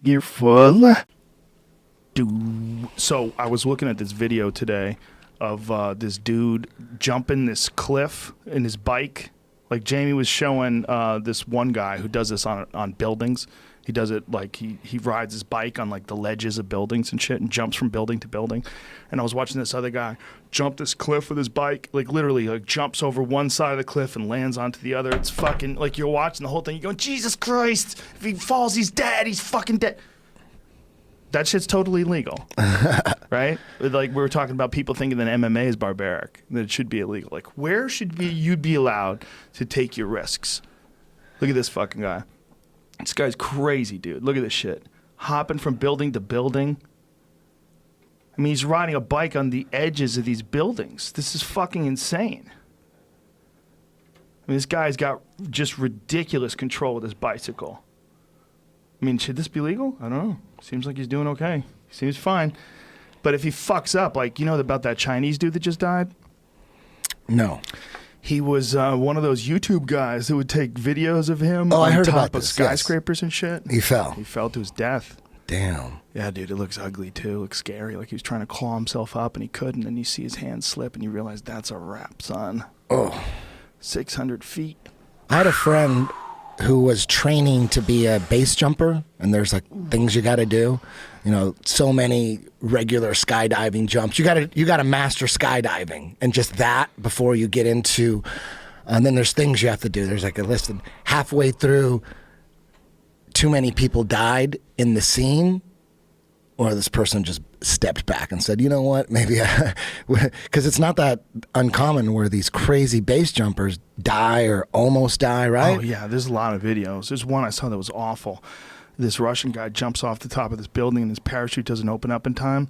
You're full. Dude. So I was looking at this video today of this dude jumping this cliff in his bike. Like Jamie was showing this one guy who does this on buildings. He does it like he rides his bike on like the ledges of buildings and shit and jumps from building to building. And I was watching this other guy jump this cliff with his bike, like literally like jumps over one side of the cliff and lands onto the other. It's fucking like you're watching the whole thing. You're going, Jesus Christ, if he falls, he's dead. He's fucking dead. That shit's totally illegal, right? Like we were talking about people thinking that MMA is barbaric, that it should be illegal. Like where should you be allowed to take your risks? Look at this fucking guy. This guy's crazy, dude. Look at this shit. Hopping from building to building. I mean, he's riding a bike on the edges of these buildings. This is fucking insane. I mean, this guy's got just ridiculous control with his bicycle. I mean, should this be legal? I don't know. Seems like he's doing okay. He seems fine. But if he fucks up, like, you know about that Chinese dude that just died? No. He was one of those YouTube guys that would take videos of him I on heard top about of this, skyscrapers and shit. He fell. He fell to his death. Damn. Yeah, dude, it looks ugly too. It looks scary. Like he was trying to claw himself up and he couldn't. And you see his hand slip and you realize that's a wrap, son. Oh. 600 feet. I had a friend who was training to be a base jumper, and there's like things you got to do. You know, so many regular skydiving jumps. You got to master skydiving, and just that before you get into. And then there's things you have to do. There's like a list. And halfway through, too many people died in the scene, or this person just stepped back and said, you know what, maybe, because it's not that uncommon where these crazy base jumpers die or almost die, right? Oh, yeah, there's a lot of videos. There's one I saw that was awful. This Russian guy jumps off the top of this building and his parachute doesn't open up in time.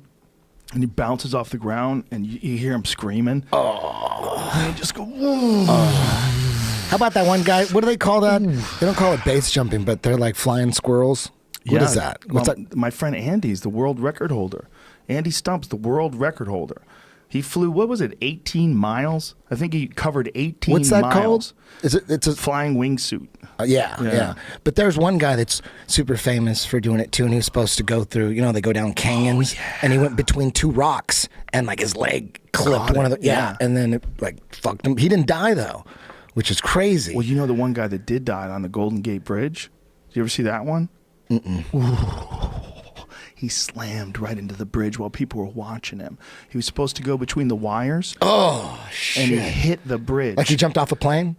And he bounces off the ground and you hear him screaming. Oh. And he just go, whoa. How about that one guy? What do they call that? They don't call it base jumping, but they're like flying squirrels. What is that? What's that? My friend Andy's the world record holder. Andy Stump's the world record holder. He flew, what was it, 18 miles? I think he covered 18 miles. What's that called? It's a flying wingsuit. Yeah. But there's one guy that's super famous for doing it too, and he was supposed to go through, you know, they go down canyons, and he went between two rocks, and like his leg clipped one of the, and then it like fucked him. He didn't die though, which is crazy. Well, you know the one guy that did die on the Golden Gate Bridge? Did you ever see that one? He slammed right into the bridge while people were watching him. He was supposed to go between the wires. Oh, shit. And he hit the bridge. Like he jumped off a plane?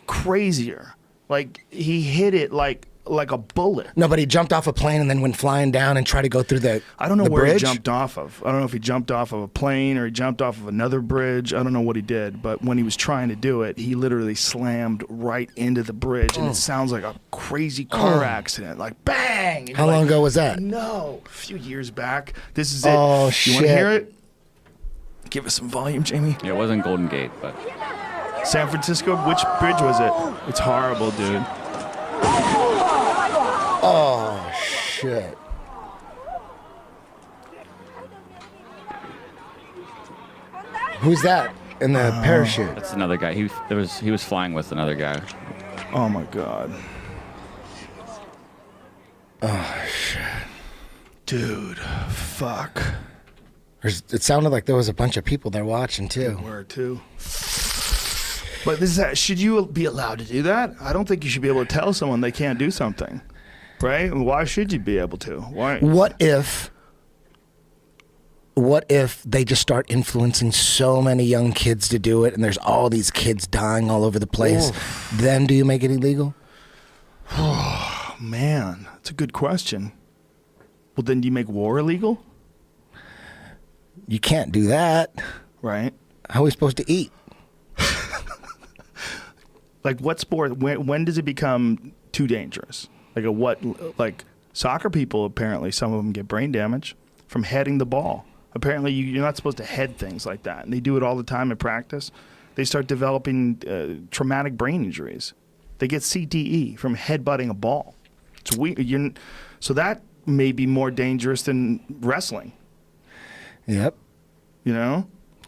Crazier. Like he hit it like a bullet. No, but he jumped off a plane and then went flying down and tried to go through the I don't know where bridge? he jumped off of. I don't know if he jumped off of a plane or he jumped off of another bridge. I don't know what he did. But when he was trying to do it, he literally slammed right into the bridge. And it sounds like a crazy car accident. Like bang! And How long ago was that? No, a few years back. This is it. Oh, shit. You want to hear it? Give us some volume, Jamie. Yeah, it wasn't Golden Gate, but... San Francisco? Which bridge was it? It's horrible, dude. Oh, shit. Who's that in the parachute? That's another guy. He was flying with another guy. Oh, my God. Oh, shit. Dude, fuck. It sounded like there was a bunch of people there watching, too. There were, too. But should you be allowed to do that? I don't think you should be able to tell someone they can't do something. Right? Why should you be able to? Why? What if they just start influencing so many young kids to do it and there's all these kids dying all over the place? Oof. Then do you make it illegal? Oh, man. That's a good question. Well, then do you make war illegal? You can't do that. Right. How are we supposed to eat? Like what sport, when does it become too dangerous? Like soccer people, apparently, some of them get brain damage from heading the ball. Apparently, you're not supposed to head things like that. And they do it all the time in practice. They start developing traumatic brain injuries. They get CTE from headbutting a ball. It's weird. So that may be more dangerous than wrestling. Yep. You know?